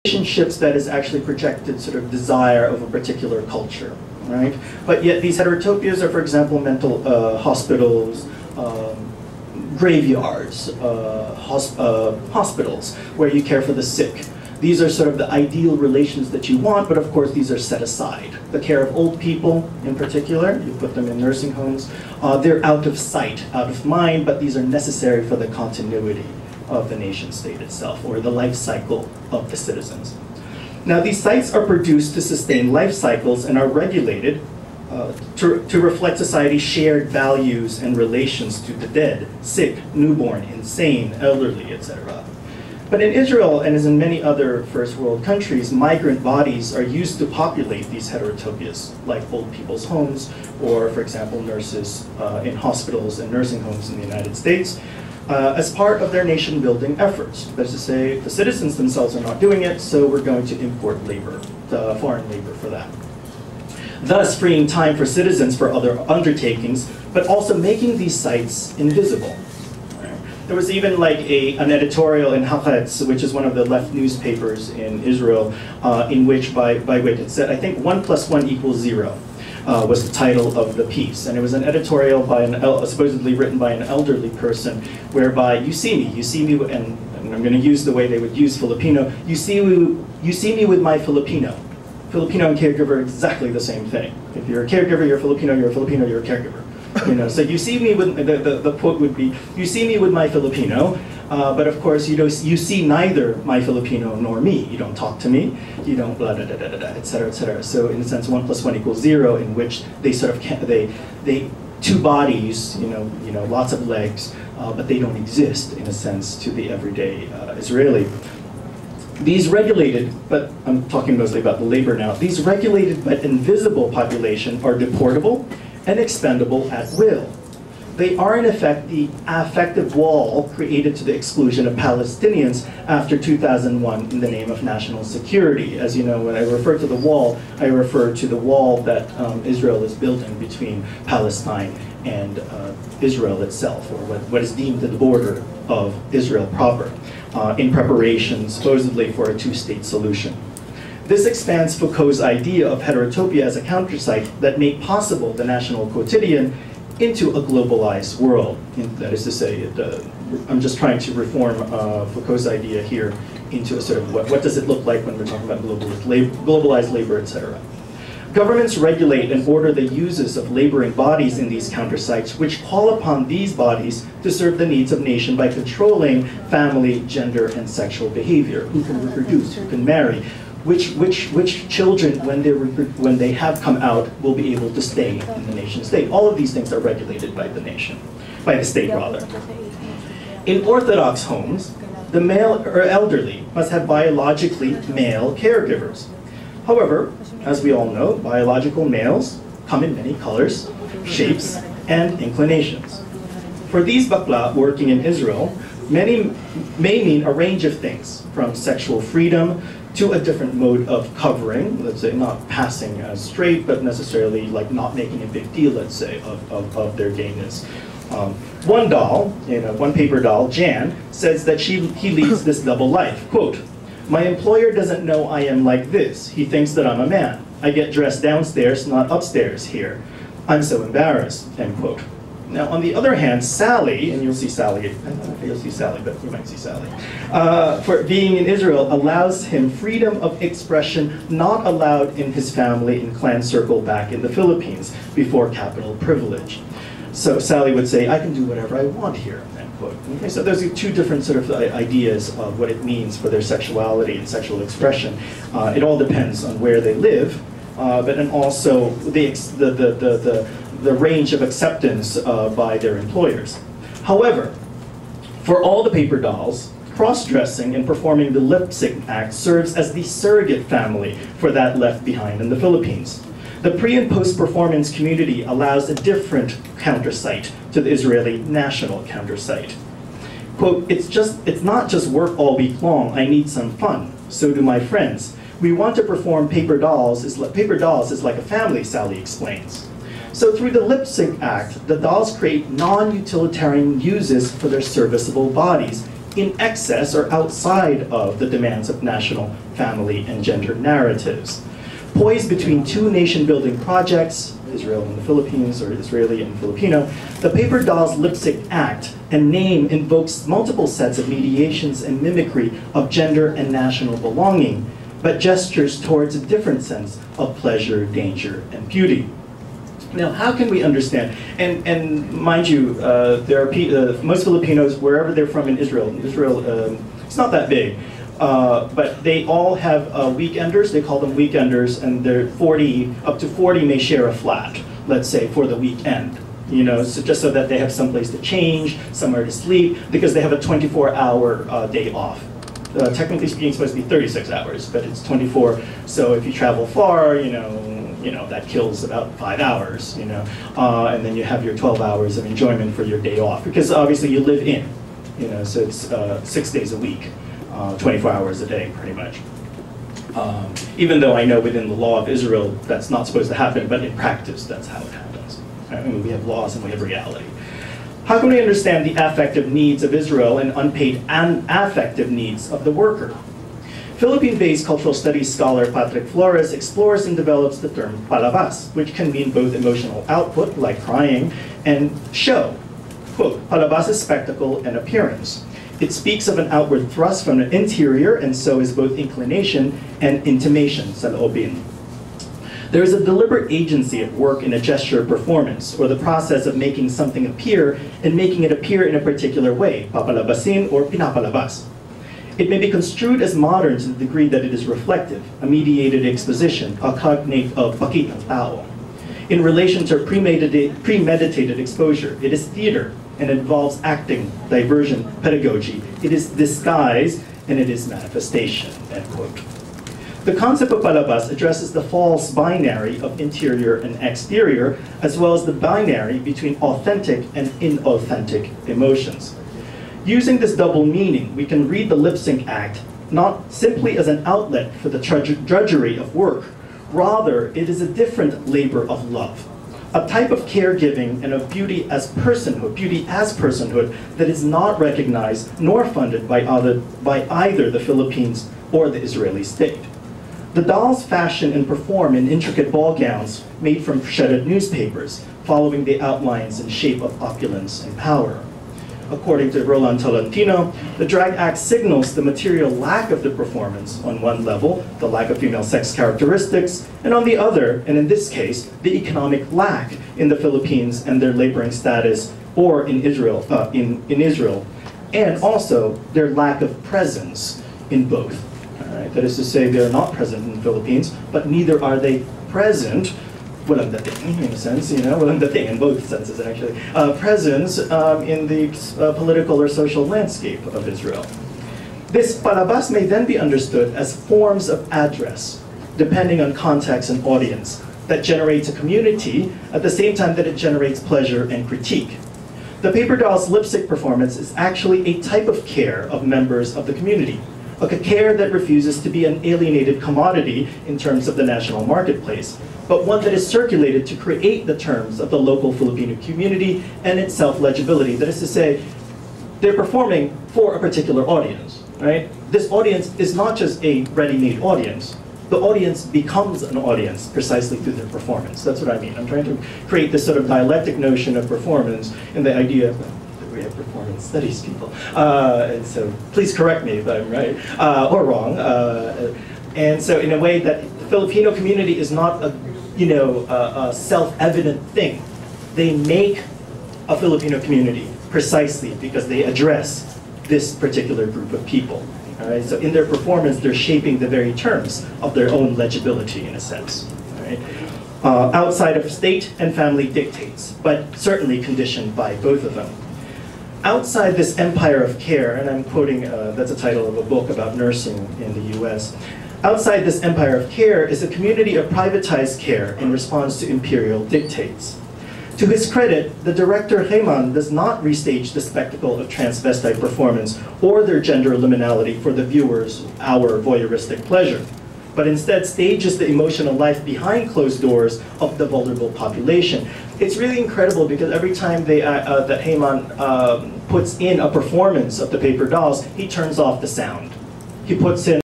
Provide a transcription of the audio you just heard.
relationships that is actually projected sort of desire of a particular culture, right? But yet these heterotopias are, for example, mental hospitals, graveyards, hospitals where you care for the sick. These are sort of the ideal relations that you want, but of course these are set aside. The care of old people in particular, you put them in nursing homes, they're out of sight, out of mind, but these are necessary for the continuity of the nation state itself, or the life cycle of the citizens. Now these sites are produced to sustain life cycles and are regulated to reflect society's shared values and relations to the dead, sick, newborn, insane, elderly, etc. But in Israel, and as in many other first world countries, migrant bodies are used to populate these heterotopias, like old people's homes, or for example, nurses in hospitals and nursing homes in the United States, as part of their nation building efforts. That is to say, the citizens themselves are not doing it, so we're going to import labor, foreign labor for that. Thus freeing time for citizens for other undertakings, but also making these sites invisible. There was even like an editorial in Haaretz, which is one of the left newspapers in Israel, in which by which it said, I think 1 + 1 = 0 was the title of the piece. And it was an editorial by supposedly written by an elderly person, whereby you see me, and I'm going to use the way they would use Filipino, you see me with my Filipino. Filipino and caregiver are exactly the same thing. If you're a caregiver, you're a Filipino, you're a caregiver. You know, so you see me with, the quote would be, you see me with my Filipino, but of course you see neither my Filipino nor me. You don't talk to me, you don't blah, da, da, da, da, da, et cetera, et cetera. So in a sense, 1 + 1 = 0, in which they sort of, they two bodies, you know, lots of legs, but they don't exist in a sense to the everyday Israeli. These regulated, but I'm talking mostly about the labor now, these regulated but invisible population are deportable and expendable at will. They are in effect the affective wall created to the exclusion of Palestinians after 2001 in the name of national security. As you know, when I refer to the wall, I refer to the wall that Israel is building between Palestine and Israel itself, or what is deemed the border of Israel proper, in preparation supposedly for a two-state solution. This expands Foucault's idea of heterotopia as a countersite that made possible the national quotidian into a globalized world. That is to say, I'm just trying to reform Foucault's idea here into a sort of what does it look like when we're talking about globalized labor, etc. Governments regulate and order the uses of laboring bodies in these countersites, which call upon these bodies to serve the needs of nation by controlling family, gender, and sexual behavior. Who can reproduce, who can marry, which children, when they have come out, will be able to stay in the nation state. All of these things are regulated by the nation, by the state rather. In Orthodox homes, the male or elderly must have biologically male caregivers. However, as we all know, biological males come in many colors, shapes, and inclinations. For these bakla working in Israel, many may mean a range of things, from sexual freedom to a different mode of covering, let's say not passing as straight, but necessarily like not making a big deal, let's say, of their gayness. One doll, one paper doll, Jan, says that he leads this double life. Quote, "My employer doesn't know I am like this. He thinks that I'm a man. I get dressed downstairs, not upstairs here. I'm so embarrassed," end quote. Now, on the other hand, Sally, and you'll see Sally, I don't know if you'll see Sally, but you might see Sally, for being in Israel allows him freedom of expression not allowed in his family and clan circle back in the Philippines before capital privilege. So Sally would say, I can do whatever I want here, end quote. Okay, so those are two different sort of ideas of what it means for their sexuality and sexual expression. It all depends on where they live, but then also the range of acceptance by their employers. However, for all the paper dolls, cross-dressing and performing the lip sync act serves as the surrogate family for that left behind in the Philippines. The pre- and post-performance community allows a different countersite to the Israeli national countersite. Quote, it's not just work all week long, I need some fun. So do my friends. We want to perform paper dolls is like a family, Sally explains. So through the lip sync act, the dolls create non-utilitarian uses for their serviceable bodies in excess or outside of the demands of national, family, and gender narratives. Poised between two nation-building projects, Israel and the Philippines, or Israeli and Filipino, the paper doll's lipstick act and name invokes multiple sets of mediations and mimicry of gender and national belonging, but gestures towards a different sense of pleasure, danger, and beauty. Now, how can we understand? And mind you, there are most Filipinos, wherever they're from in Israel, it's not that big, but they all have weekenders. They call them weekenders, and they're up to 40 may share a flat, let's say, for the weekend. You know, so just so that they have someplace to change, somewhere to sleep, because they have a 24-hour day off. Technically speaking, it's supposed to be 36 hours, but it's 24. So if you travel far, you know, that kills about 5 hours, and then you have your 12 hours of enjoyment for your day off, because obviously you live in, so it's 6 days a week, 24 hours a day, pretty much. Even though I know within the law of Israel that's not supposed to happen, but in practice that's how it happens. I mean, we have laws and we have reality. How can we understand the affective needs of Israel and unpaid and affective needs of the worker? Philippine-based cultural studies scholar Patrick Flores explores and develops the term palabas, which can mean both emotional output, like crying, and show. Quote, palabas is spectacle and appearance. It speaks of an outward thrust from the interior, and so is both inclination and intimation, saloobin. There is a deliberate agency at work in a gesture performance, or the process of making something appear and making it appear in a particular way, papalabasin or pinapalabas. It may be construed as modern to the degree that it is reflective, a mediated exposition, a cognate of bakit ng tao. In relation to premeditated exposure, it is theater and involves acting, diversion, pedagogy. It is disguise and it is manifestation, end quote. The concept of palabas addresses the false binary of interior and exterior, as well as the binary between authentic and inauthentic emotions. Using this double meaning, we can read the lip sync act not simply as an outlet for the drudgery of work. Rather, it is a different labor of love, a type of caregiving and of beauty as personhood that is not recognized nor funded by either the Philippines or the Israeli state. The dolls fashion and perform in intricate ball gowns made from shredded newspapers, following the outlines and shape of opulence and power. According to Roland Tolentino, the drag act signals the material lack of the performance on one level, the lack of female sex characteristics, and on the other, and in this case, the economic lack in the Philippines and their laboring status, or in Israel, and also their lack of presence in both. Right? That is to say, they are not present in the Philippines, but neither are they present, walang dating in a sense, walang dating in both senses actually, presence in the political or social landscape of Israel. This palabas may then be understood as forms of address, depending on context and audience, that generates a community at the same time that it generates pleasure and critique. The paper doll's lipstick performance is actually a type of care of members of the community, a care that refuses to be an alienated commodity in terms of the national marketplace, but one that is circulated to create the terms of the local Filipino community and its self-legibility. That is to say, they're performing for a particular audience, right? This audience is not just a ready-made audience. The audience becomes an audience precisely through their performance. That's what I mean. I'm trying to create this sort of dialectic notion of performance and the idea that we have performance studies people. And so please correct me if I'm right or wrong. And so in a way that the Filipino community is not a self-evident thing. They make a Filipino community precisely because they address this particular group of people. All right? So in their performance, they're shaping the very terms of their own legibility, in a sense. All right? Outside of state and family dictates, but certainly conditioned by both of them. Outside this empire of care, and I'm quoting, that's a title of a book about nursing in the US, outside this empire of care is a community of privatized care in response to imperial dictates. To his credit, the director Heyman does not restage the spectacle of transvestite performance or their gender liminality for the viewer's, our voyeuristic pleasure. but instead stages the emotional life behind closed doors of the vulnerable population. It's really incredible because every time that Heyman puts in a performance of the paper dolls, he turns off the sound. He puts in